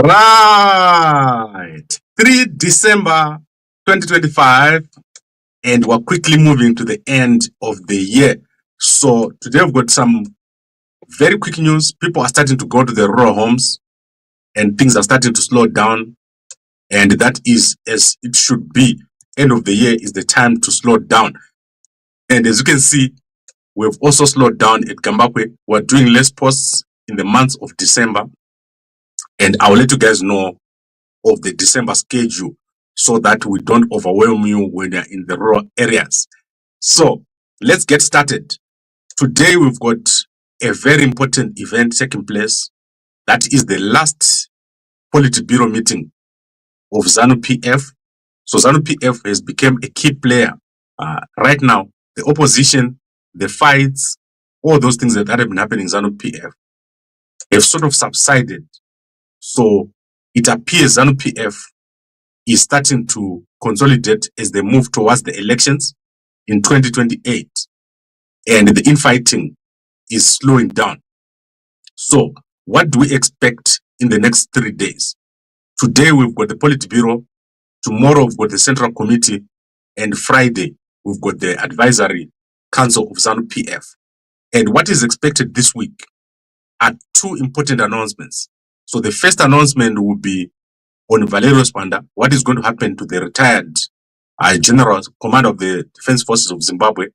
Right. 3 December 2025, and we're quickly moving to the end of the year. So today we've got some very quick news. People are starting to go to the rural homes and things are starting to slow down. And that is as it should be. End of the year is the time to slow down. And as you can see, we've also slowed down at Gambakwe. We're doing less posts in the month of December. And I'll let you guys know of the December schedule so that we don't overwhelm you when you're in the rural areas. So let's get started. Today we've got a very important event taking place. That is the last Politburo meeting of ZANU-PF. So ZANU-PF has become a key player. Right now, the opposition, the fights, all those things that have been happening in ZANU-PF have sort of subsided. So it appears ZANU-PF is starting to consolidate as they move towards the elections in 2028. And the infighting is slowing down. So what do we expect in the next 3 days? Today we've got the Politburo, tomorrow we've got the Central Committee, and Friday we've got the Advisory Council of ZANU-PF. And what is expected this week are two important announcements. So the first announcement will be on Valerio Sibanda, what is going to happen to the retired General Commander of the Defense Forces of Zimbabwe,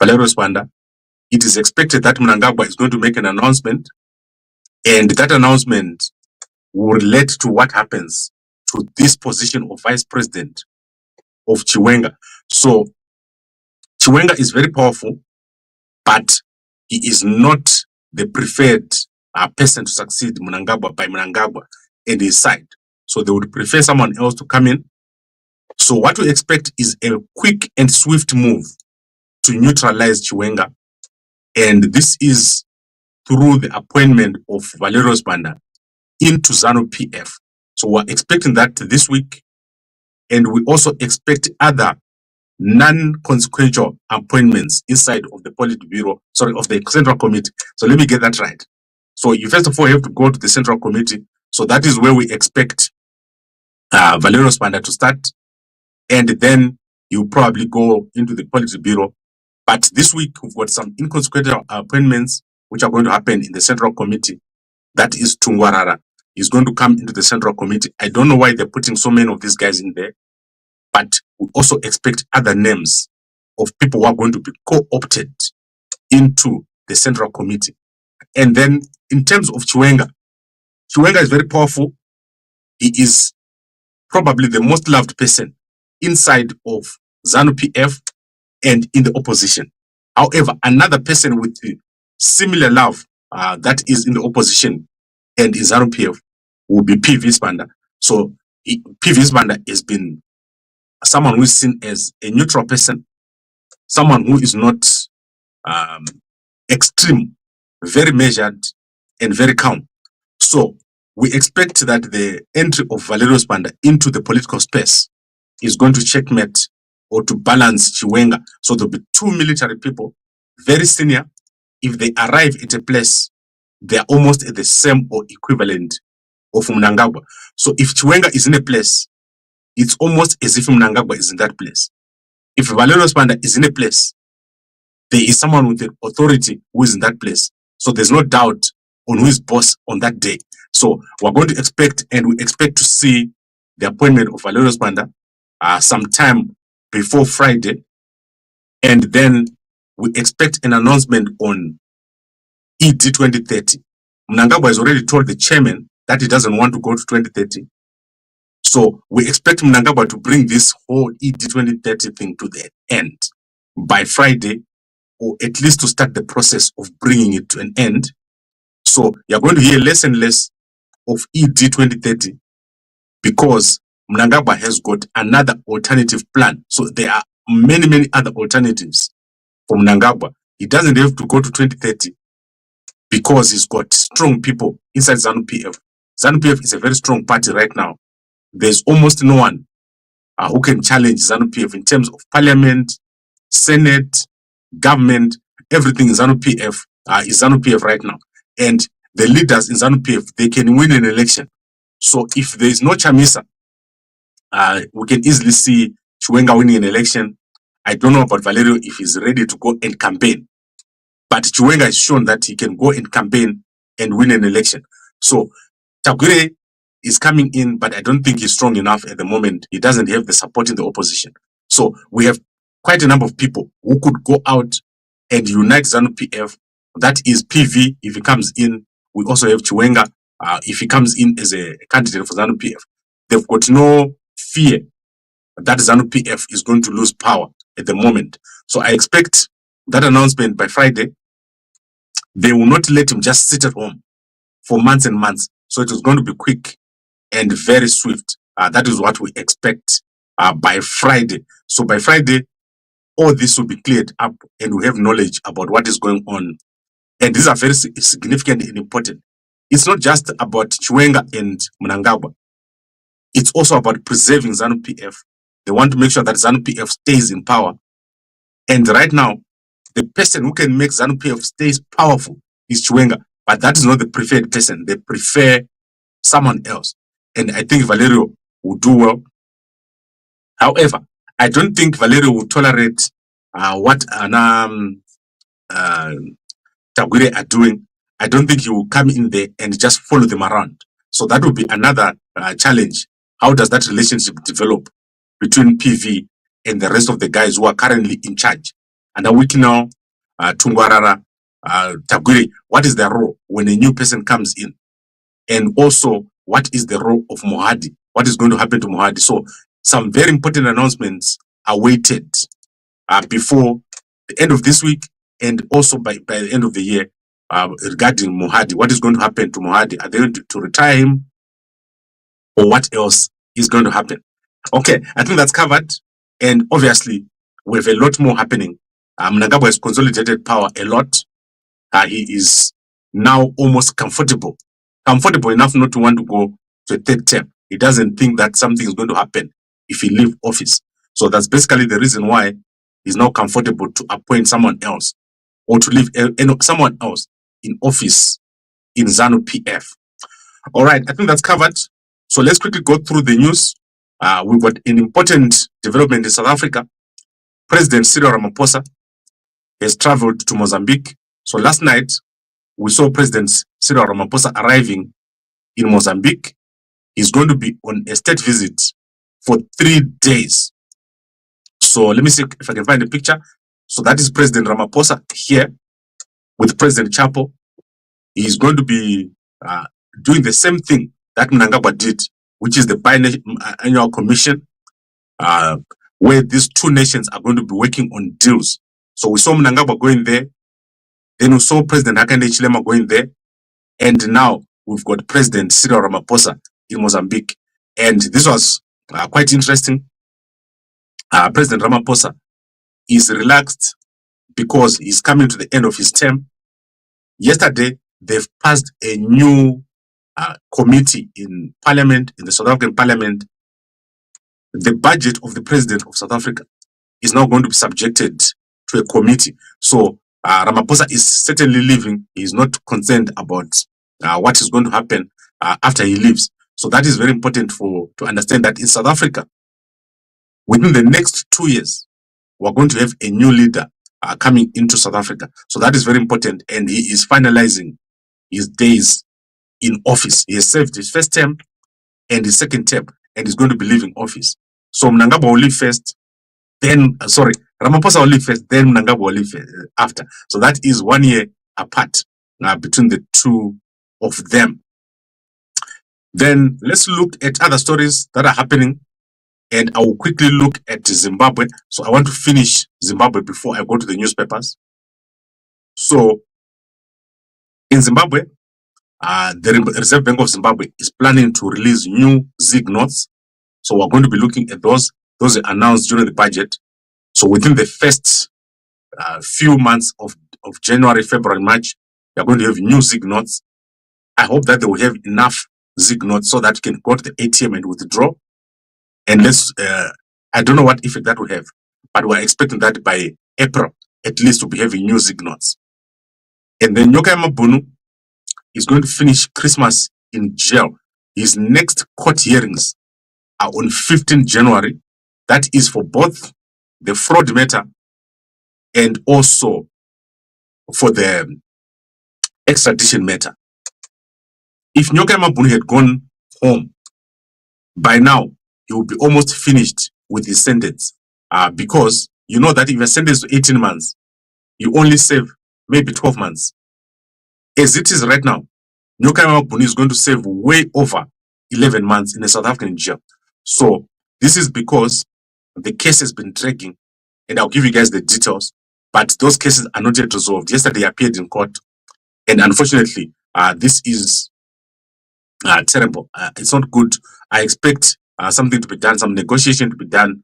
Valerio Sibanda. It is expected that Mnangagwa is going to make an announcement, and that announcement will relate to what happens to this position of Vice President of Chiwenga. So Chiwenga is very powerful, but he is not the preferred person to succeed Mnangagwa by Mnangagwa and his side. So they would prefer someone else to come in. So what we expect is a quick and swift move to neutralize Chiwenga. And this is through the appointment of Valerio Sibanda into ZANU-PF. So we're expecting that this week. And we also expect other non-consequential appointments inside of the Politburo, of the Central Committee. So let me get that right. So you first of all have to go to the Central Committee. So that is where we expect Valerio Sibanda to start. And then you probably go into the Politburo. But this week, we've got some inconsequential appointments which are going to happen in the Central Committee. That is Tungwarara. He's going to come into the Central Committee. I don't know why they're putting so many of these guys in there. But we also expect other names of people who are going to be co-opted into the Central Committee. And then in terms of Chiwenga, Chiwenga is very powerful. He is probably the most loved person inside of ZANU-PF and in the opposition. However, another person with similar love that is in the opposition and in ZANU-PF will be PV Sibanda. So PV Sibanda has been someone who is seen as a neutral person, someone who is not extreme, very measured and very calm. So we expect that the entry of Valerio Sibanda into the political space is going to checkmate or to balance Chiwenga. So there'll be two military people, very senior. If they arrive at a place, they are almost at the same or equivalent of Mnangagwa. So if Chiwenga is in a place, it's almost as if Mnangagwa is in that place. If Valerio Sibanda is in a place, there is someone with the authority who is in that place. So there's no doubt on who is boss on that day. So we're going to expect, and we expect to see the appointment of Valerio Sibanda sometime before Friday. And then we expect an announcement on ED 2030. Mnangagwa has already told the chairman that he doesn't want to go to 2030. So we expect Mnangagwa to bring this whole ED 2030 thing to the end by Friday, or at least to start the process of bringing it to an end. So you're going to hear less and less of ED 2030 because Mnangagwa has got another alternative plan. So there are many, many other alternatives for Mnangagwa. He doesn't have to go to 2030 because he's got strong people inside ZANU-PF. ZANU-PF is a very strong party right now. There's almost no one who can challenge ZANU-PF in terms of parliament, senate, government, everything in ZANU-PF is ZANU-PF right now. And the leaders in ZANU-PF, they can win an election. So if there is no Chamisa, we can easily see Chiwenga winning an election. I don't know about Valerio if he's ready to go and campaign, but Chiwenga has shown that he can go and campaign and win an election. So Tagure is coming in, but I don't think he's strong enough at the moment. He doesn't have the support in the opposition. So we have quite a number of people who could go out and unite ZANU-PF. That is PV if he comes in. We also have Chiwenga if he comes in as a candidate for ZANU-PF. They've got no fear that ZANU-PF is going to lose power at the moment. So I expect that announcement by Friday. They will not let him just sit at home for months and months. So it is going to be quick and very swift. That is what we expect by Friday. So by Friday, all this will be cleared up and we have knowledge about what is going on. And these are very significant and important. It's not just about Chiwenga and Mnangagwa. It's also about preserving ZANU-PF. They want to make sure that ZANU-PF stays in power. And right now, the person who can make ZANU-PF stays powerful is Chiwenga. But that is not the preferred person. They prefer someone else. And I think Valerio will do well. However, I don't think Valerio will tolerate what Tagure are doing. I don't think he will come in there and just follow them around. So that will be another challenge. How does that relationship develop between PV and the rest of the guys who are currently in charge? And Awikino, Tungwarara, Tagure, what is their role when a new person comes in? And also, what is the role of Mohadi? What is going to happen to Mohadi? So some very important announcements are waited before the end of this week and also by the end of the year regarding Mohadi. What is going to happen to Mohadi? Are they going to retire him? Or what else is going to happen? Okay, I think that's covered. And obviously, we have a lot more happening. Mnangagwa has consolidated power a lot. He is now almost comfortable enough not to want to go to a third term. He doesn't think that something is going to happen if he leaves office. So that's basically the reason why he's now comfortable to appoint someone else or to leave someone else in office in ZANU-PF. All right, I think that's covered. So let's quickly go through the news. We've got an important development in South Africa. President Cyril Ramaphosa has traveled to Mozambique. So last night, we saw President Cyril Ramaphosa arriving in Mozambique. He's going to be on a state visit for 3 days. So let me see if I can find a picture. So that is President Ramaphosa here with President Chapo. He's going to be doing the same thing that Mnangagwa did, which is the biannual commission, where these two nations are going to be working on deals. So we saw Mnangagwa going there. Then we saw President Hakainde Hichilema going there. And now we've got President Cyril Ramaphosa in Mozambique. And this was quite interesting. President Ramaphosa is relaxed because he's coming to the end of his term. Yesterday, they've passed a new committee in Parliament, in the South African Parliament. The budget of the President of South Africa is now going to be subjected to a committee. So Ramaphosa is certainly leaving. He is not concerned about what is going to happen after he leaves. So that is very important to understand that in South Africa, within the next 2 years, we're going to have a new leader coming into South Africa. So that is very important. And he is finalizing his days in office. He has served his first term and his second term, and he's going to be leaving office. So Mnangagwa will leave first, then, Ramaphosa will leave first, then Mnangagwa will leave after. So that is 1 year apart between the two of them. Then let's look at other stories that are happening. And I will quickly look at Zimbabwe. So I want to finish Zimbabwe before I go to the newspapers. So in Zimbabwe, the Reserve Bank of Zimbabwe is planning to release new ZIG notes. So we're going to be looking at those. Those are announced during the budget. So within the first few months of January, February, March, we're going to have new ZIG notes. I hope that they will have enough ZIG notes so that you can go to the ATM and withdraw. And I don't know what effect that will have, but we're expecting that by April, at least to be having new ZIG notes. And then Nyokayemabhunu is going to finish Christmas in jail. his next court hearings are on 15 January. That is for both the fraud matter and also for the extradition matter. If Nyokayemabhunu had gone home, by now he would be almost finished with his sentence. Because you know that if you're sentenced to 18 months, you only save maybe 12 months. As it is right now, Nyokayemabhunu is going to save way over 11 months in a South African jail. So this is because the case has been dragging, and I'll give you guys the details, but those cases are not yet resolved. Yesterday they appeared in court, and unfortunately, this is terrible. It's not good. I expect something to be done, some negotiation to be done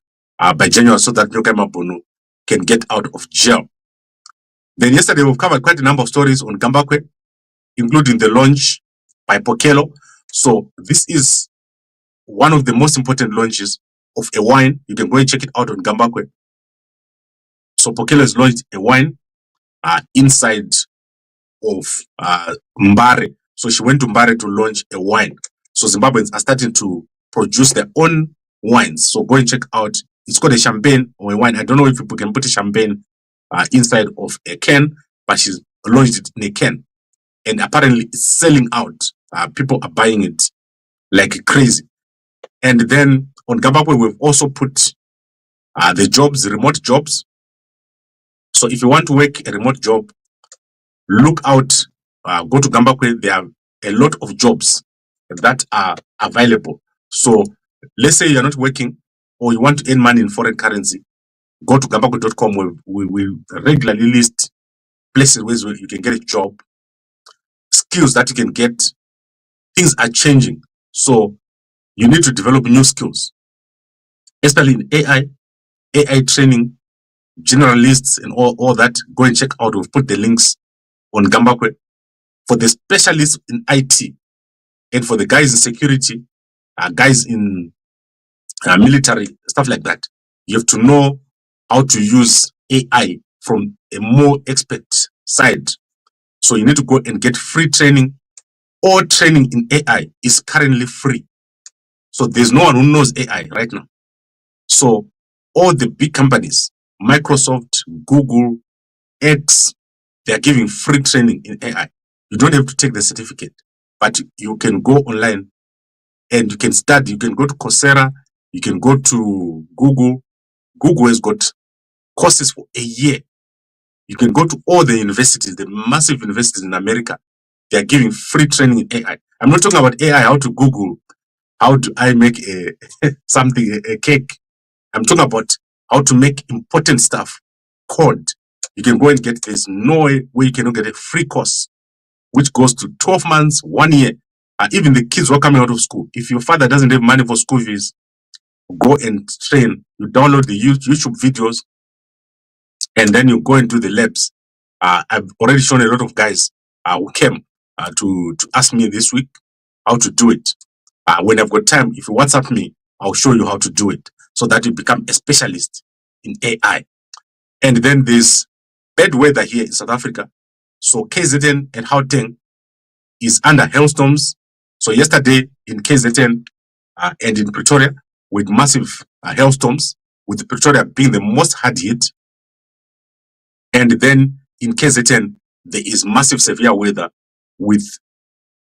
by January so that Nyokayemabhunu can get out of jail. Then yesterday we've covered quite a number of stories on Gambakwe, including the launch by Pokello. So this is one of the most important launches of a wine. You can go and check it out on Gambakwe. So Pokello has launched a wine inside of Mbare. So she went to Mbare to launch a wine. So Zimbabweans are starting to produce their own wines. So go and check out. It's called a champagne or a wine. I don't know if people can put a champagne inside of a can, but she's launched it in a can. And apparently it's selling out. People are buying it like crazy. And then on Gambakwe, we've also put the jobs, the remote jobs. So if you want to work a remote job, look out, go to Gambakwe. There are a lot of jobs that are available. So let's say you're not working or you want to earn money in foreign currency, go to Gambakwe.com where we regularly list places where you can get a job, skills that you can get. Things are changing. So you need to develop new skills, especially in AI training, generalists and all that. Go and check out. We've put the links on Gambakwe. For the specialists in IT and for the guys in security, guys in military, stuff like that, you have to know how to use AI from a more expert side. So you need to go and get free training. All training in AI is currently free. So there's no one who knows AI right now. So all the big companies, Microsoft, Google, X, they are giving free training in AI. You don't have to take the certificate, but you can go online and you can study. You can go to Coursera, you can go to Google. Google has got courses for a year. You can go to all the universities, the massive universities in America. They are giving free training in AI. I'm not talking about AI, how to Google, how do I make a something, a cake. I'm talking about how to make important stuff, code. You can go and get, there's no way you cannot get a free course, which goes to 12 months, 1 year. Even the kids who are coming out of school, if your father doesn't have money for school fees, go and train. You download the YouTube videos, and then you go and do the labs. I've already shown a lot of guys who came to ask me this week how to do it. When I've got time, if you WhatsApp me, I'll show you how to do it so that you become a specialist in AI. And then there's bad weather here in South Africa. So KZN and Gauteng is under hailstorms. So yesterday in KZN and in Pretoria with massive hailstorms, with Pretoria being the most hard hit. And then in KZN, there is massive severe weather with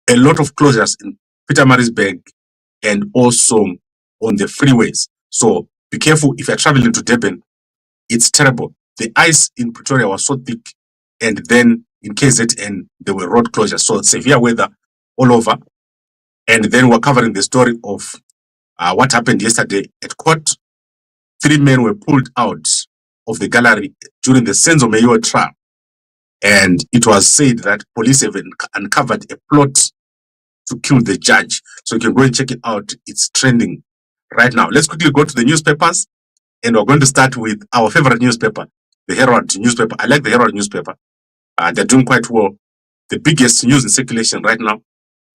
a lot of closures in Pietermaritzburg and also on the freeways. So be careful if you're traveling to Durban. It's terrible. The ice in Pretoria was so thick, and then in KZN there were road closures. So severe weather all over. And then we're covering the story of what happened yesterday at court. 3 men were pulled out of the gallery during the Senzo Mayor trial. And it was said that police have uncovered a plot to kill the judge. So you can go and check it out. It's trending right now. Let's quickly go to the newspapers. And we're going to start with our favorite newspaper, the Herald newspaper. I like the Herald newspaper. They're doing quite well. The biggest news in circulation right now.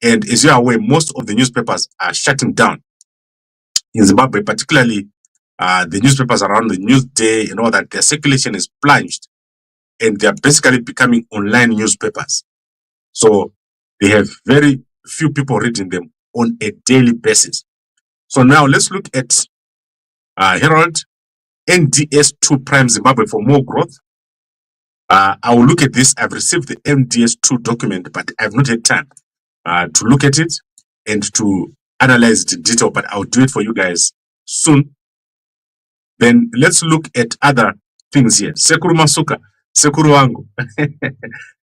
And as you are aware, most of the newspapers are shutting down in Zimbabwe, particularly the newspapers around the Newsday and all that. Their circulation is plunged, and they are basically becoming online newspapers. So they have very few people reading them. on a daily basis. So now let's look at Herald NDS2 Prime Zimbabwe for more growth. I will look at this. I've received the NDS2 document, but I've not had time to look at it and to analyze it in detail, but I'll do it for you guys soon. Then let's look at other things here. Sekuru Masuka, Sekuru Wangu.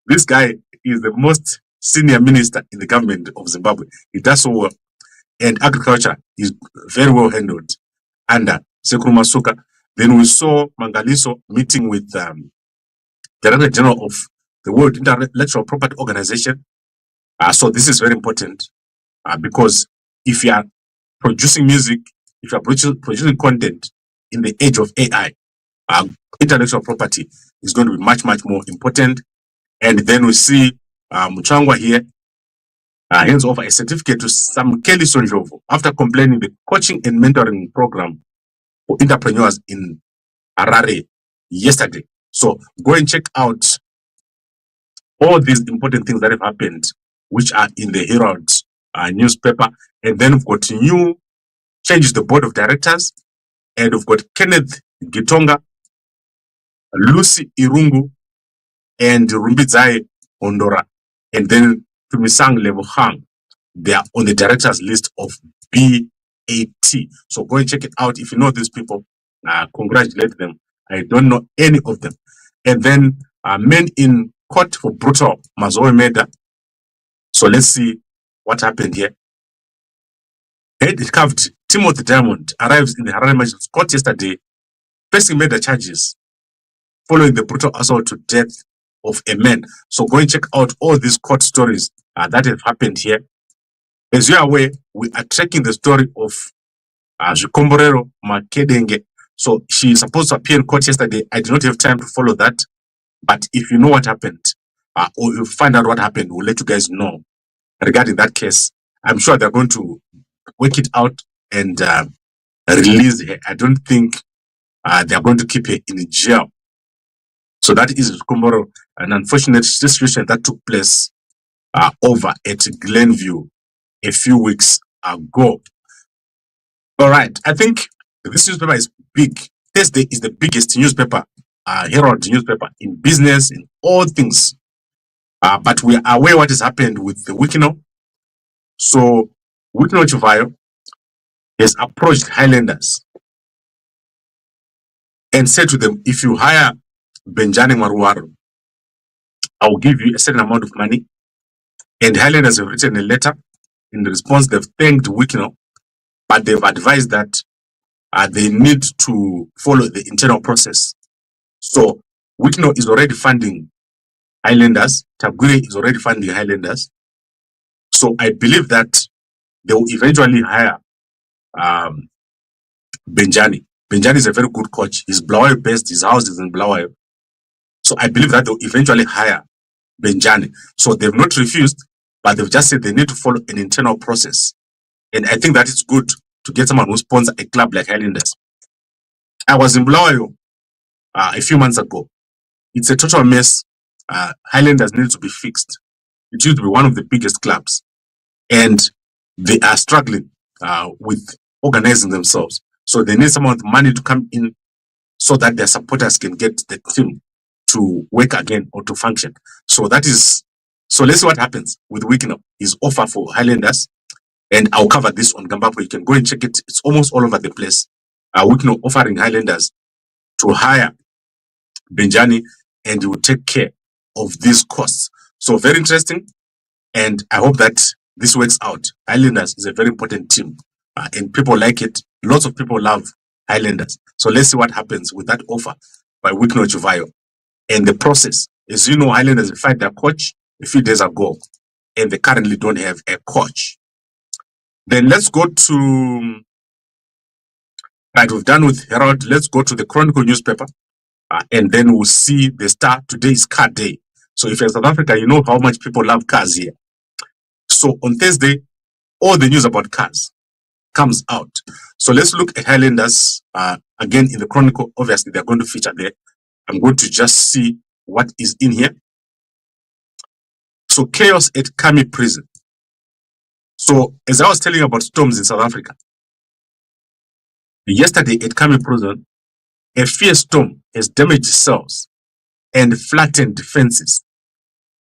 This guy is the most senior minister in the government of Zimbabwe. He does so well. And agriculture is very well handled under Sekuru Masuka. Then we saw Mangaliso meeting with Director General of the World Intellectual Property Organization. So this is very important because if you are producing music, if you are producing content in the age of AI, intellectual property is going to be much, much more important. And then we see Muchangwa here hands over a certificate to some Kelly Sonjovo after complaining the coaching and mentoring program for entrepreneurs in Harare yesterday. So go and check out all these important things that have happened, which are in the Herald newspaper. And then we've got new changes to the board of directors, and we've got Kenneth Gitonga, Lucy Irungu, and Rumbidzai Ondora, and then Tumisang Lebohang. They are on the directors list of BAT. So go and check it out. If you know these people, congratulate them. I don't know any of them. And then men in court for brutal Mazoe Meda. So let's see what happened here. Head carved Timothy Diamond arrives in the Harare Magistrates Court yesterday, facing murder charges following the brutal assault to death of a man. So go and check out all these court stories that have happened here. As you are aware, we are tracking the story of Zvikomborero Makedenge. So she is supposed to appear in court yesterday. I did not have time to follow that. But if you know what happened, or you find out what happened, we'll let you guys know regarding that case. I'm sure they're going to work it out and release her. I don't think they're going to keep her in jail. So that is Zvikomborero, an unfortunate situation that took place over at Glenview a few weeks ago. All right, I think this newspaper is big. Thursday is the biggest newspaper, Herald newspaper in business, in all things. But we are aware what has happened with the Wikino. So Wikino Chuvayo has approached Highlanders and said to them, if you hire Benjani Maruwaru, I will give you a certain amount of money. And Highlanders have written a letter. In response, they've thanked Wikino, but they've advised that they need to follow the internal process. So Wikino is already funding Highlanders. Tagure is already funding Highlanders. So I believe that they will eventually hire Benjani. Benjani is a very good coach. He's Blawayo based. His house is in Blawayo. So I believe that they'll eventually hire Benjani. So they've not refused, but they've just said they need to follow an internal process. And I think that it's good to get someone who sponsors a club like Highlanders. I was in Blawayo a few months ago. It's a total mess. Highlanders need to be fixed. It used to be one of the biggest clubs. And they are struggling with organizing themselves. So they need someone with money to come in so that their supporters can get the team to work again or to function. So that is, so let's see what happens with Wikino. His offer for Highlanders, and I'll cover this on Gambakwe. You can go and check it. It's almost all over the place. Wikino offering Highlanders to hire Benjani, and he will take care of these costs. So very interesting, and I hope that this works out. Highlanders is a very important team, and people like it. Lots of people love Highlanders. So let's see what happens with that offer by Wikino Chuvayo. And the process, as you know, Highlanders fired their coach a few days ago, and they currently don't have a coach. Then let's go to, right, we've done with Herald. Let's go to the Chronicle newspaper, and then we'll see the Star. Today is car day. So if you're in South Africa, you know how much people love cars here. So on Thursday, all the news about cars comes out. So let's look at Highlanders again in the Chronicle. Obviously, they're going to feature there. I'm going to just see what is in here. So chaos at Kami prison. So as I was telling you about storms in South Africa, yesterday at Kami prison, a fierce storm has damaged cells and flattened fences.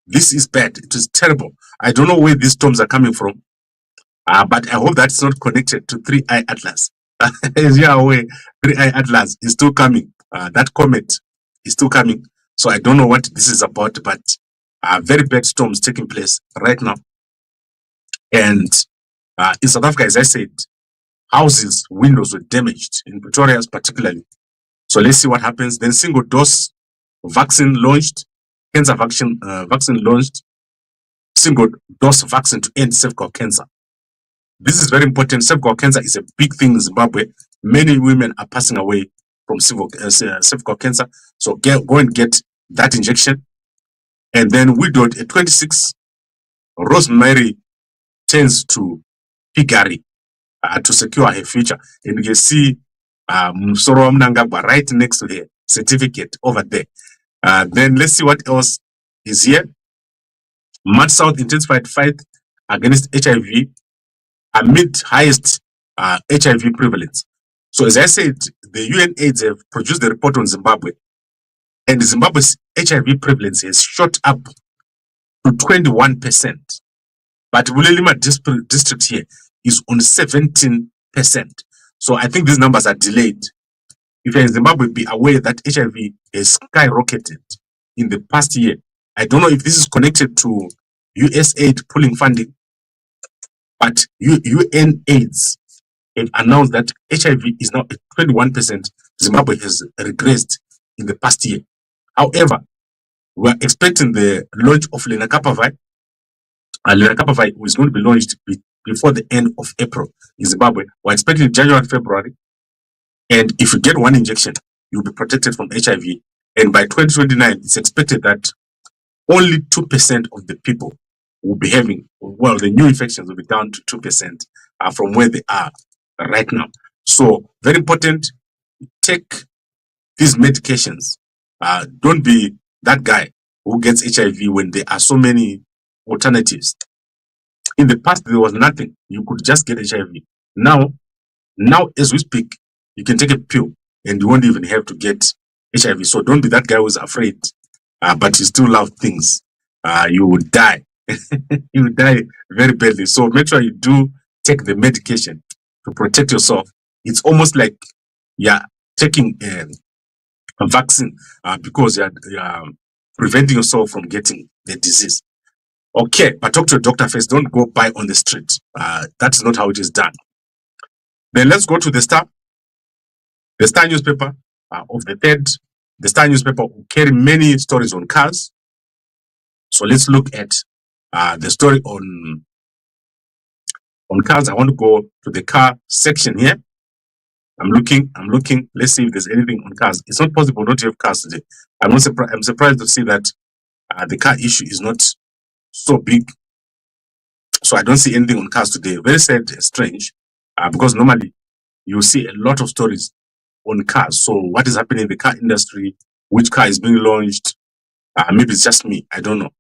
This is bad. It is terrible. I don't know where these storms are coming from, but I hope that's not connected to 3i Atlas. As you are aware, 3i Atlas is still coming. That comet is still coming. So I don't know what this is about, but very bad storms taking place right now. And in South Africa, as I said, houses, windows were damaged, in Pretoria particularly. So let's see what happens. Then single dose vaccine launched, cancer vaccine launched, single dose vaccine to end cervical cancer. This is very important. Cervical cancer is a big thing in Zimbabwe. Many women are passing away from cervical cancer. So go and get that injection. And then widowed at 26, Rosemary turns to piggery to secure her future. And you can see Mnangagwa right next to the certificate over there. Then let's see what else is here. Mad South intensified fight against HIV amid highest HIV prevalence. So as I said, the UNAIDS have produced the report on Zimbabwe, and Zimbabwe's HIV prevalence has shot up to 21%. But Bulelima district here is on 17%. So I think these numbers are delayed. If you're in Zimbabwe, be aware that HIV has skyrocketed in the past year. I don't know if this is connected to USAID pulling funding, but UNAIDS have announced that HIV is now at 21%. Zimbabwe has regressed in the past year. However, we are expecting the launch of lenacapavir. Lenacapavir is going to be launched before the end of April in Zimbabwe. We're expecting January, February. And if you get one injection, you'll be protected from HIV. And by 2029, it's expected that only 2% of the people will be having, well, the new infections will be down to 2% from where they are right now. So very important, take these medications. Don't be that guy who gets HIV when there are so many alternatives. In the past, there was nothing. You could just get HIV. Now as we speak, you can take a pill and you won't even have to get HIV. So don't be that guy who's afraid, but you still love things. You will die. You will die very badly. So make sure you do take the medication to protect yourself. It's almost like you're taking a vaccine because you're preventing yourself from getting the disease. Okay, but talk to a doctor first. Don't go buy on the street. That's not how it is done. Then let's go to the Star. The Star newspaper of the 3rd. The Star newspaper will carry many stories on cars. So let's look at the story on cars. I want to go to the car section here. I'm looking. Let's see if there's anything on cars. It's not possible not to have cars today. I'm surprised to see that the car issue is not so big. So I don't see anything on cars today. Very sad, strange, because normally you see a lot of stories on cars. So what is happening in the car industry? Which car is being launched? Maybe it's just me. I don't know.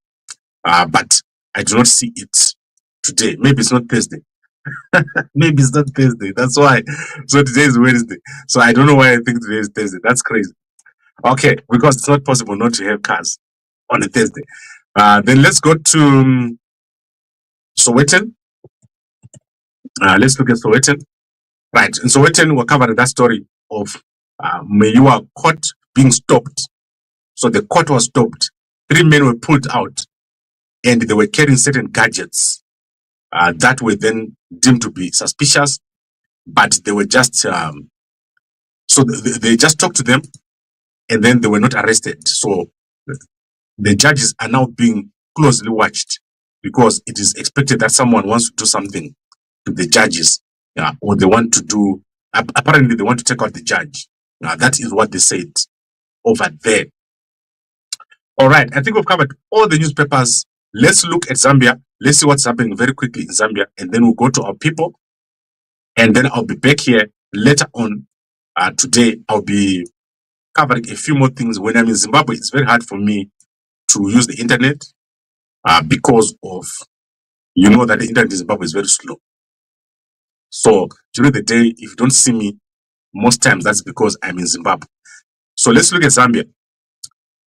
But I do not see it today. Maybe it's not Thursday. Maybe it's not Thursday. That's why. So today is Wednesday. So I don't know why I think today is Thursday. That's crazy. Okay, because it's not possible not to have cars on a Thursday. Then let's go to Sowetan. Let's look at Sowetan. Right, in Sowetan, we're covering that story of Mayua court being stopped. So the court was stopped. 3 men were pulled out, and they were carrying certain gadgets that were then deemed to be suspicious, but they were just so they just talked to them, and then they were not arrested. So the judges are now being closely watched because it is expected that someone wants to do something to the judges, or they want to do. Apparently, they want to take out the judge. That is what they said over there. All right, I think we've covered all the newspapers. Let's look at Zambia. Let's see what's happening very quickly in Zambia, and then we'll go to our people. And then I'll be back here later on. Today, I'll be covering a few more things. When I'm in Zimbabwe, it's very hard for me to use the internet because of you know that the internet in Zimbabwe is very slow. So during the day, if you don't see me, most times that's because I'm in Zimbabwe. So let's look at Zambia.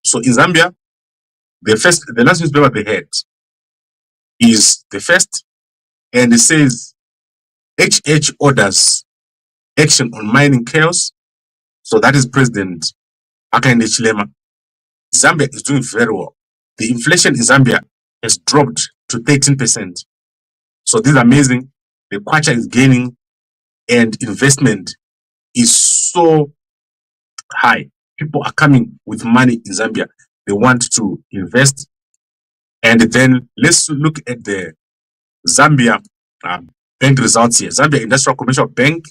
So in Zambia, the last newspaper they had is the first, and it says HH orders action on mining chaos. So that is President Hakainde Hichilema. Zambia is doing very well. The inflation in Zambia has dropped to 13%. So this is amazing. The kwacha is gaining and investment is so high. People are coming with money in Zambia. They want to invest. And then let's look at the Zambia bank results here. Zambia Industrial Commercial Bank.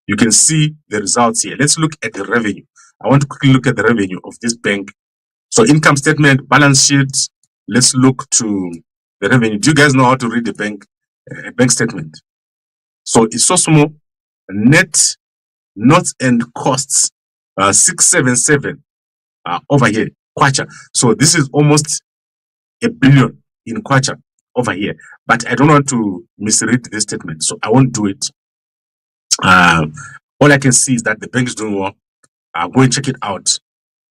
You can see the results here. Let's look at the revenue. I want to quickly look at the revenue of this bank. So income statement, balance sheets. Let's look to the revenue. Do you guys know how to read the bank statement? So it's so small. Net notes and costs 677 over here, kwacha. So this is almost $1 billion in kwacha over here. But I don't want to misread this statement, so I won't do it. All I can see is that the bank is doing well. Go and check it out.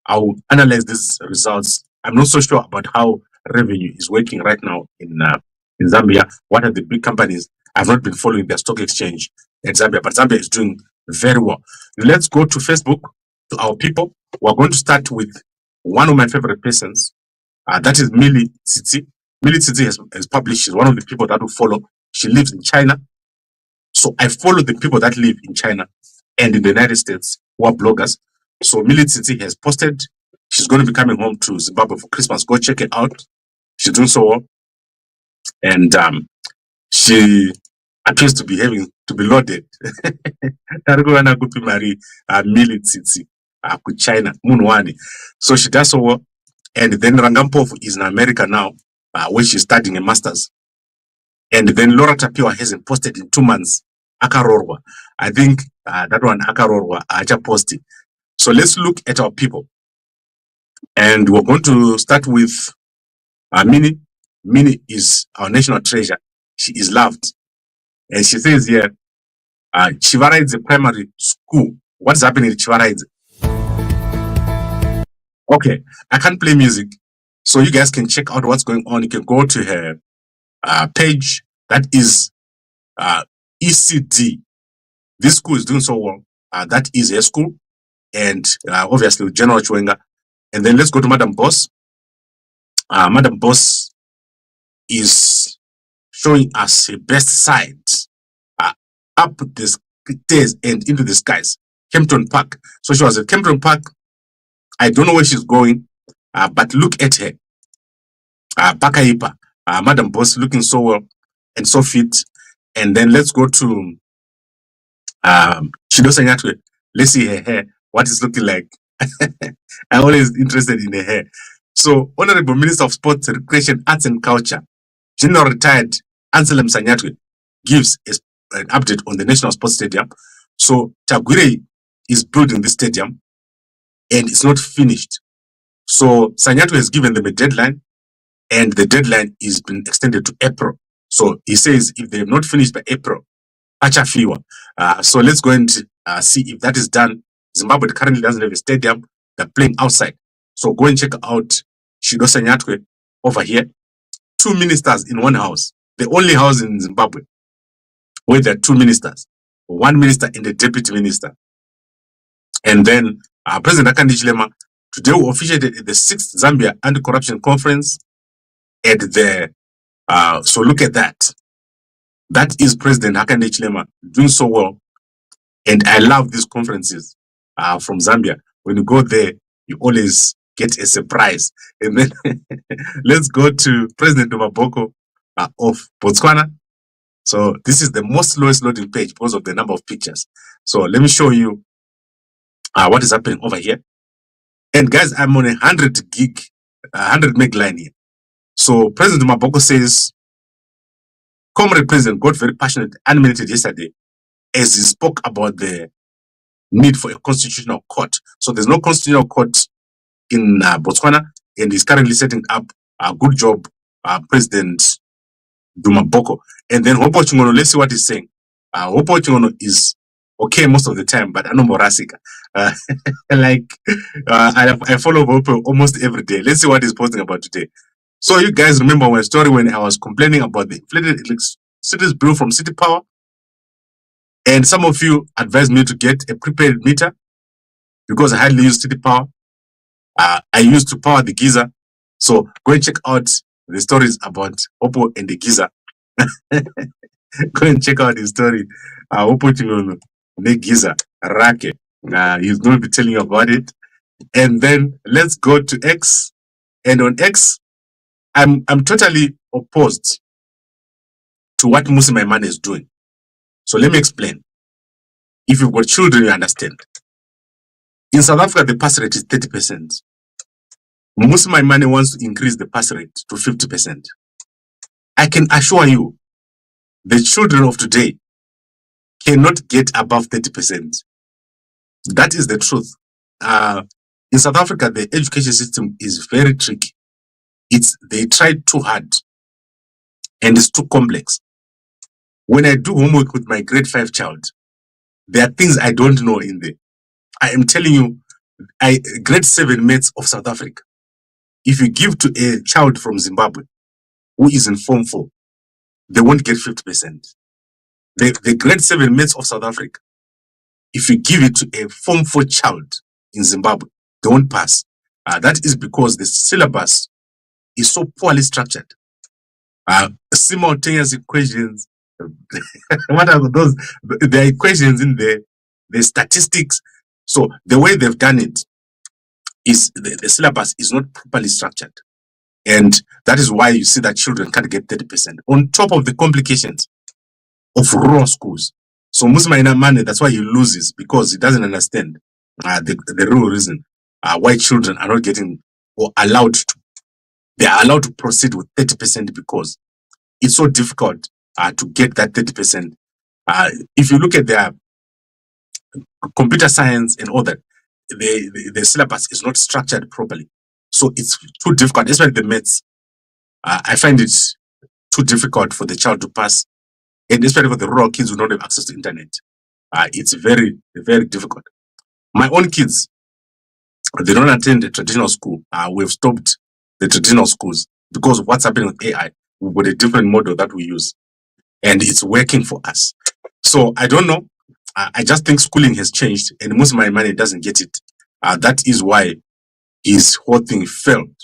I'll analyze these results. I'm not so sure about how revenue is working right now in Zambia. What are the big companies? I've not been following their stock exchange in Zambia, but Zambia is doing very well. Let's go to Facebook, to our people. We're going to start with one of my favorite persons. That is Millie Tsitsi. Millie Tsitsi has published. She's one of the people that we follow. She lives in China. So I follow the people that live in China and in the United States who are bloggers. So Millie Tsitsi has posted. She's going to be coming home to Zimbabwe for Christmas. Go check it out. She's doing so well. And she appears to be loaded. Millie Tsitsi to China. So she does so well. And then Rangampofu is in America now, where she's studying a master's. And then Laura Tapiwa hasn't posted in 2 months. Akarorwa. I think that one Akarorwa Aja posted. So let's look at our people. And we're going to start with Minnie. Minnie is our national treasure. She is loved. And she says here, Chivaraidze Primary School. What's happening in Chivaraidze? Okay, I can't play music. So you guys can check out what's going on. You can go to her page. That is ECD. This school is doing so well. That is her school. And obviously General Chwenga. And then let's go to Madam Boss. Madam Boss is showing us her best side. Up the stairs and into the skies. Kempton Park. So she was at Kempton Park. I don't know where she's going, but look at her. Pakaipa. Madam Boss looking so well and so fit. And then let's go to Chidosa Nyatwe. Let's see her hair. What it's looking like. I'm always interested in her hair. So, Honorable Minister of Sports, Recreation, Arts and Culture, General Retired Anselm Sanyatwe, gives an update on the National Sports Stadium. So, Tagwire is building the stadium and it's not finished. So, Sanyatwe has given them a deadline and the deadline is been extended to April. So, he says if they have not finished by April, Achafiwa. So, let's go and see if that is done. Zimbabwe currently doesn't have a stadium. They're playing outside. So go and check out Chidosa Nyatwe over here. 2 ministers in one house. The only house in Zimbabwe where there are 2 ministers. 1 minister and a deputy minister. And then President Hakainde Hichilema today we officiated at the 6th Zambia Anti-Corruption Conference at the so look at that. That is President Hakainde Hichilema doing so well. And I love these conferences from Zambia. When you go there, you always get a surprise. And then let's go to President Maboko of Botswana. So this is the most lowest loading page because of the number of pictures. So let me show you what is happening over here. And guys, I'm on 100 meg line here. So President Maboko says, Comrade President got very passionate, animated yesterday as he spoke about the need for a constitutional court. So there's no constitutional court in Botswana, and he's currently setting up a good job, President Dumaboko. And then Hopo Chingono, let's see what he's saying. Hopo Chingono is okay most of the time, but Anomorasika. Like, I follow Hopo almost every day. Let's see what he's posting about today. So you guys remember my story when I was complaining about the inflated electricity bill from City Power? And some of you advised me to get a prepaid meter because I hardly use City Power. I used to power the geyser. So go and check out the stories about Oppo and the geyser. Go and check out his story. Oppo Chingono, the geyser, Rake. He's going to be telling you about it. And then let's go to X. And on X, I'm totally opposed to what Maimane is doing. So let me explain. If you've got children, you understand. In South Africa, the pass rate is 30%. Maimane wants to increase the pass rate to 50%. I can assure you, the children of today cannot get above 30%. That is the truth. In South Africa, the education system is very tricky. They tried too hard and it's too complex. When I do homework with my grade 5 child, there are things I don't know in there. I am telling you, grade 7 mates of South Africa, if you give to a child from Zimbabwe who is in Form 4, they won't get 50%. The grade 7 mates of South Africa, if you give it to a Form 4 child in Zimbabwe, they won't pass. That is because the syllabus is so poorly structured. Simultaneous equations, what are those? The equations in there, the statistics. So the way they've done it is the syllabus is not properly structured. And that is why you see that children can't get 30%. On top of the complications of rural schools. So Maimane, that's why he loses, because he doesn't understand the real reason why children are not getting or allowed to. They are allowed to proceed with 30% because it's so difficult to get that 30%. If you look at their computer science and all that, the syllabus is not structured properly. So it's too difficult, especially the maths. I find it too difficult for the child to pass, and especially for the rural kids who don't have access to internet. It's very, very difficult. My own kids, they don't attend a traditional school. We've stopped the traditional schools because of what's happening with AI. We've got a different model that we use, and it's working for us. So I don't know. I just think schooling has changed, and most of Maimane doesn't get it. That is why his whole thing failed.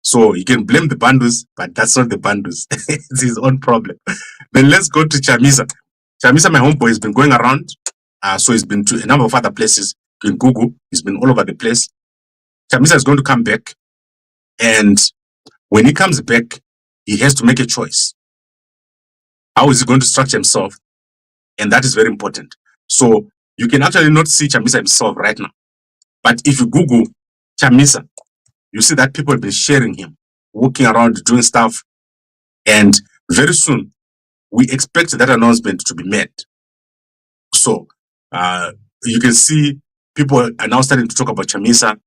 So you can blame the bandus, but that's not the bandus. It's his own problem. Then let's go to Chamisa. Chamisa, my homeboy, has been going around. So he's been to a number of other places. In Google, he's been all over the place. Chamisa is going to come back. And when he comes back, he has to make a choice. How is he going to structure himself? And that is very important. So you can actually not see Chamisa himself right now. But if you Google Chamisa, you see that people have been sharing him, walking around, doing stuff. And very soon, we expect that announcement to be made. So you can see people are now starting to talk about Chamisa.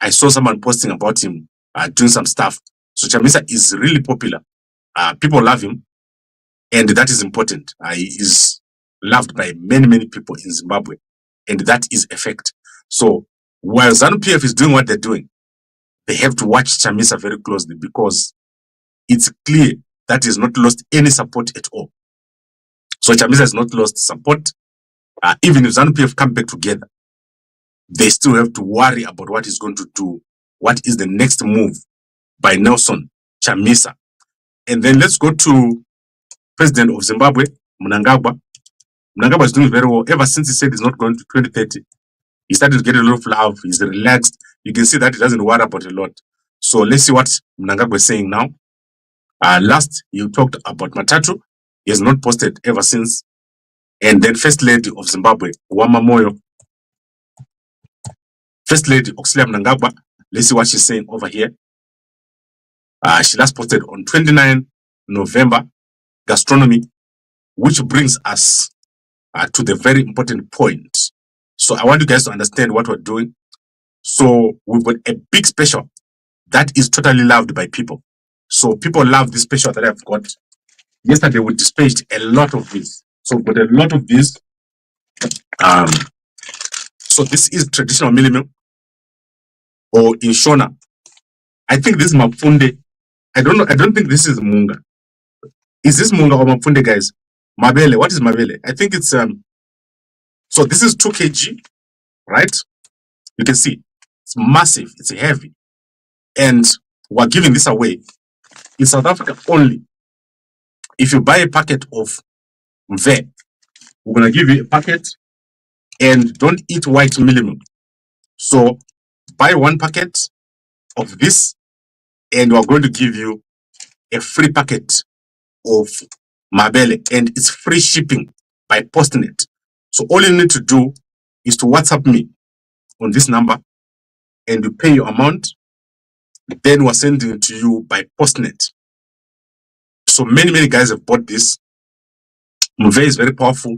I saw someone posting about him doing some stuff. So Chamisa is really popular. People love him. And that is important. He is loved by many, many people in Zimbabwe. And that is a fact. So while ZANU-PF is doing what they're doing, they have to watch Chamisa very closely because it's clear that he's not lost any support at all. So Chamisa has not lost support. Even if ZANU-PF come back together, they still have to worry about what he's going to do. What is the next move by Nelson Chamisa? And then let's go to President of Zimbabwe, Mnangagwa. Mnangagwa is doing very well. Ever since he said he's not going to 2030, he started to get a lot of love. He's relaxed. You can see that he doesn't worry about a lot. So let's see what Mnangagwa is saying now. Last, you talked about Matatu. He has not posted ever since. And then First Lady of Zimbabwe, Wamamoyo. First Lady Oxley Mnangagwa. Let's see what she's saying over here. She last posted on 29 November, gastronomy, which brings us to the very important point. So I want you guys to understand what we're doing. So we've got a big special that is totally loved by people. So people love this special that I've got. Yesterday we dispatched a lot of this. So but a lot of this. So this is traditional minimum or in Shona. I think this is Mafunde. I don't know. I don't think this is Munga. Is this Munga or Mafunde, guys? Mabele. What is Mabele? I think it's so this is 2 kg, right? You can see it's massive, it's heavy, and we're giving this away in South Africa only. If you buy a packet of Mve, we're gonna give you a packet, and don't eat white minimum. So buy 1 packet of this, and we're going to give you a free packet of Mabele, and it's free shipping by postnet. So all you need to do is to WhatsApp me on this number, and you pay your amount. Then we're sending it to you by postnet. So many guys have bought this. Mve is very powerful,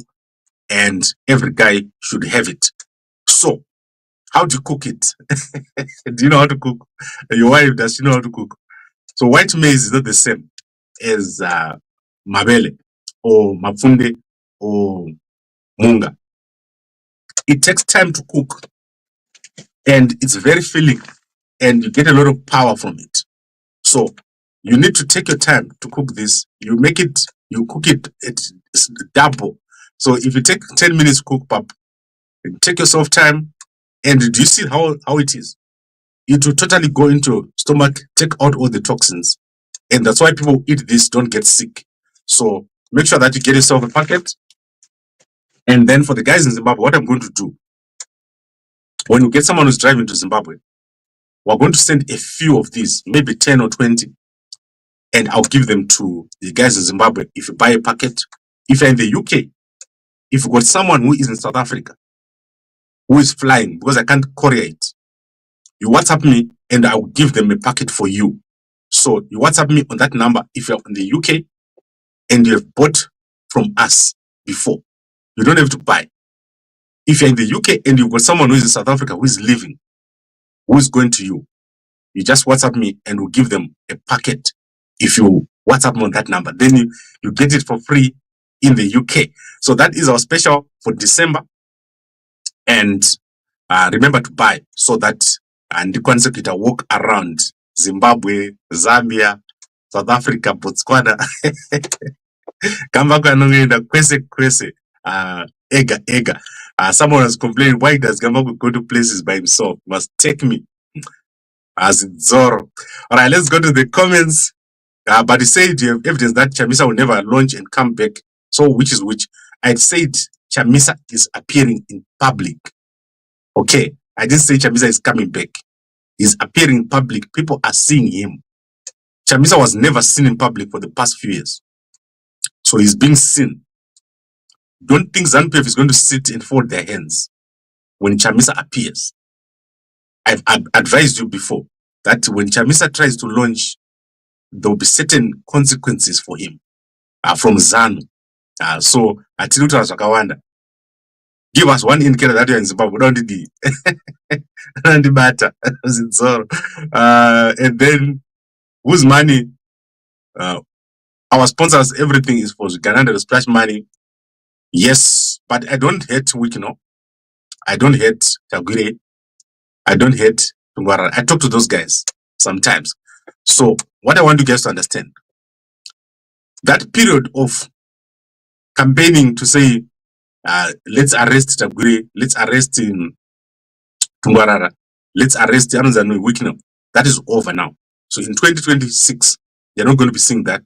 and every guy should have it. So how do you cook it? Do you know how to cook? Your wife, does she know how to cook? So white maize is not the same as Mabele or Mafunde or Munga. It takes time to cook, and it's very filling, and you get a lot of power from it. So you need to take your time to cook this. You make it, you cook it at double. So if you take 10 minutes to cook pap, take yourself time, and do you see how it is? It will totally go into your stomach, take out all the toxins. And that's why people who eat this don't get sick. So make sure that you get yourself a packet. And then for the guys in Zimbabwe, what I'm going to do, when you get someone who's driving to Zimbabwe, we're going to send a few of these, maybe 10 or 20, and I'll give them to the guys in Zimbabwe. If you buy a packet, if you're in the UK, if you got someone who is in South Africa, who is flying, because I can't courier it, you WhatsApp me and I will give them a packet for you. So you WhatsApp me on that number if you're in the UK and you have bought from us before. You don't have to buy. If you're in the UK and you've got someone who is in South Africa who is leaving, who is going to you, you just WhatsApp me and we'll give them a packet. If you WhatsApp me on that number, then you get it for free in the UK. So that is our special for December. And remember to buy so that and the consecutive walk around Zimbabwe, Zambia, South Africa, Botswana, Gambakwe anongenda kwese ega. Someone has complained, why does Gambakwe go to places by himself? Must take me as Zoro. All right, let's go to the comments. But he said you have evidence that Chamisa will never launch and come back. So which is which? I said Chamisa is appearing in public. Okay, I didn't say Chamisa is coming back. He's appearing in public. People are seeing him. Chamisa was never seen in public for the past few years. So he's being seen. Don't think ZANU-PF is going to sit and fold their hands when Chamisa appears. I've advised you before that when Chamisa tries to launch, there will be certain consequences for him from ZANU. So Atiluta Zakawanda, give us one indicator that you're in Zimbabwe. Don't do the matter. And then whose money? Our sponsors, everything is for Uganda to splash money. Yes, but I don't hate Wikino. I don't hate Tagire. I don't hate Tungwara. I talk to those guys sometimes. So what I want you guys to understand, that period of campaigning to say, let's arrest Tagire, let's arrest in Tungwarara, let's arrest Yanuzanu Wikino, that is over now. So in 2026, you're not going to be seeing that.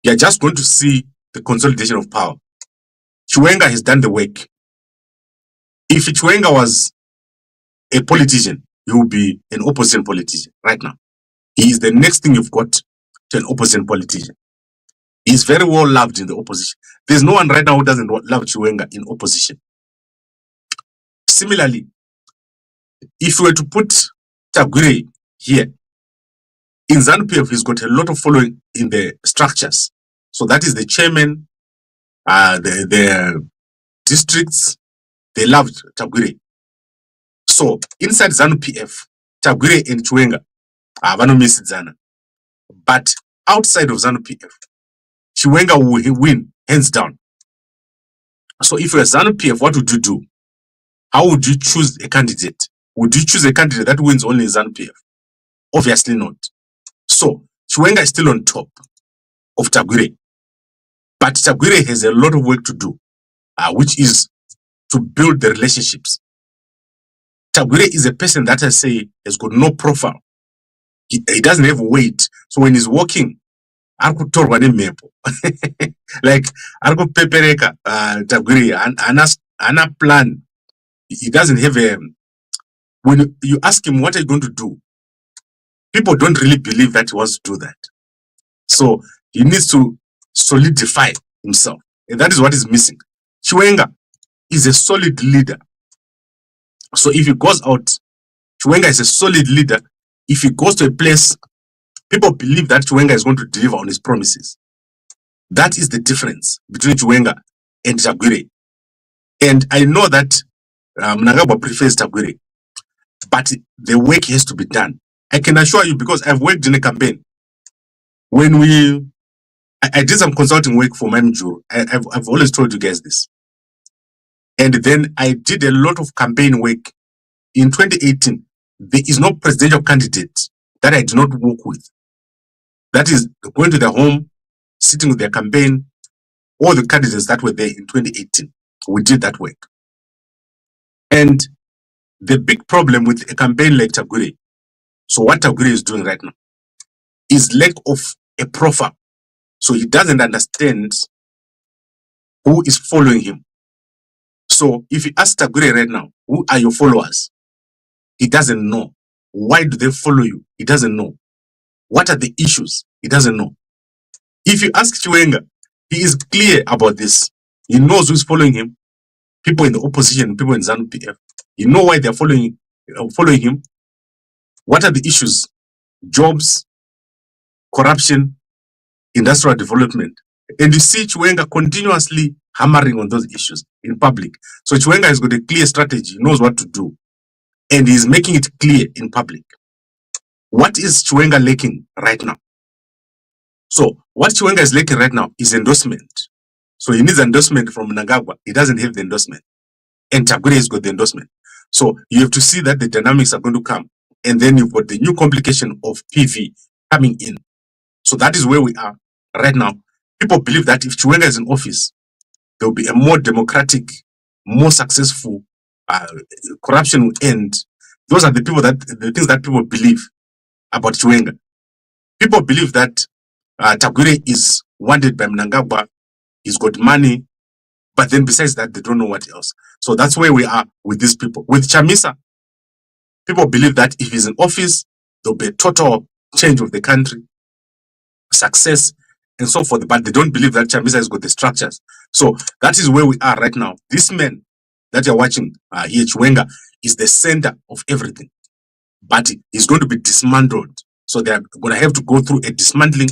You're just going to see the consolidation of power. Chiwenga has done the work. If Chiwenga was a politician, he would be an opposition politician right now. He is the next thing you've got to an opposition politician. He is very well loved in the opposition. There's no one right now who doesn't love Chiwenga in opposition. Similarly, if you were to put Tagire here, in ZANU-PF, he's got a lot of following in the structures. So that is the chairman, the districts, they loved Tagire. So inside ZANU-PF, Tagire and Chiwenga, But outside of ZANU-PF, Chiwenga will win, hands down. So if you're ZANU-PF, what would you do? How would you choose a candidate? Would you choose a candidate that wins only in ZANU-PF? Obviously not. So Chiwenga is still on top of Tagwire. But Tagwire has a lot of work to do, which is to build the relationships. Tagwire is a person that I say has got no profile. He doesn't have weight. So when he's walking, like pepereka Tagwire ana plan. He doesn't have a. When you ask him what are you going to do, people don't really believe that he wants to do that. So he needs to solidify himself, and that is what is missing. Chiwenga is a solid leader. So if he goes out, Chiwenga is a solid leader. If he goes to a place, people believe that Chiwenga is going to deliver on his promises. That is the difference between Chiwenga and Tagwire. And I know that Mnangagwa prefers Tagwire, but the work has to be done. I can assure you, because I've worked in a campaign. When I did some consulting work for Mamjuru. I've always told you guys this. And then I did a lot of campaign work. In 2018, there is no presidential candidate that I did not work with. That is going to their home, sitting with their campaign, all the candidates that were there in 2018. We did that work. And the big problem with a campaign like Tagwire, so what Tagwire is doing right now, is lack of a profile. So he doesn't understand who is following him. So if you ask Tagwire right now, who are your followers? He doesn't know. Why do they follow you? He doesn't know. What are the issues? He doesn't know. If you ask Chiwenga, he is clear about this. He knows who's following him. People in the opposition, people in ZANU-PF. You know why they're following him. What are the issues? Jobs, corruption, industrial development. And you see Chiwenga continuously hammering on those issues in public. So Chiwenga has got a clear strategy. He knows what to do. And he's making it clear in public. What is Chiwenga lacking right now? So what Chiwenga is lacking right now is endorsement. So he needs endorsement from Mnangagwa. He doesn't have the endorsement. And Tagwire has got the endorsement. So you have to see that the dynamics are going to come. And then you've got the new complication of PV coming in. So that is where we are right now. People believe that if Chiwenga is in office, there will be a more democratic, more successful, corruption will end. Those are the things that people believe about Chiwenga. People believe that Tagwire is wanted by Mnangagwa, he's got money, but then besides that, they don't know what else. So that's where we are with these people. With Chamisa, people believe that if he's in office, there'll be a total change of the country, success, and so forth. But they don't believe that Chamisa has got the structures. So that is where we are right now. This man that you're watching here, Chiwenga, is the center of everything. But he's going to be dismantled. So they're going to have to go through a dismantling,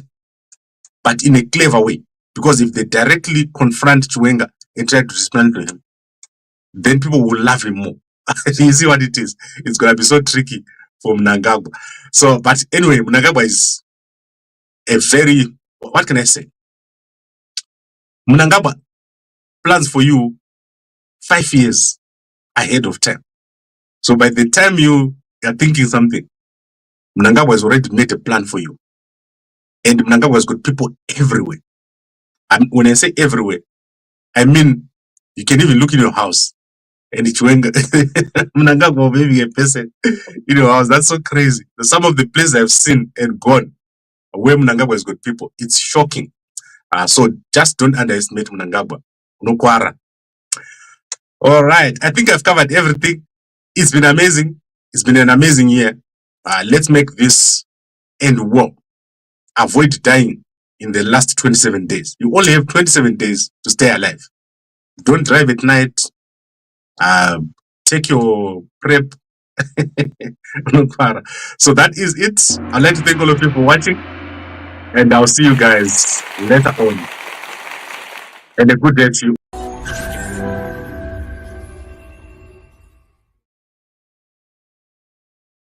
but in a clever way. Because if they directly confront Chiwenga and try to dismantle him, then people will love him more. You see what it is? It's going to be so tricky for Mnangagwa. So, but anyway, Mnangagwa is a very, what can I say? Mnangagwa plans for you 5 years ahead of time. So by the time you are thinking something, Mnangagwa has already made a plan for you. And Mnangagwa has got people everywhere. And when I say everywhere, I mean, you can even look in your house and it's when Mnangagwa maybe a person in your house. That's so crazy. Some of the places I've seen and gone where Mnangagwa has got people, it's shocking. So just don't underestimate Mnangagwa. No kwara. All right. I think I've covered everything. It's been amazing. It's been an amazing year. Let's make this end well. Avoid dying in the last 27 days. You only have 27 days to stay alive. Don't drive at night. Take your prep. So that is it. I'd like to thank all of you for watching. And I'll see you guys later on. And a good day to you.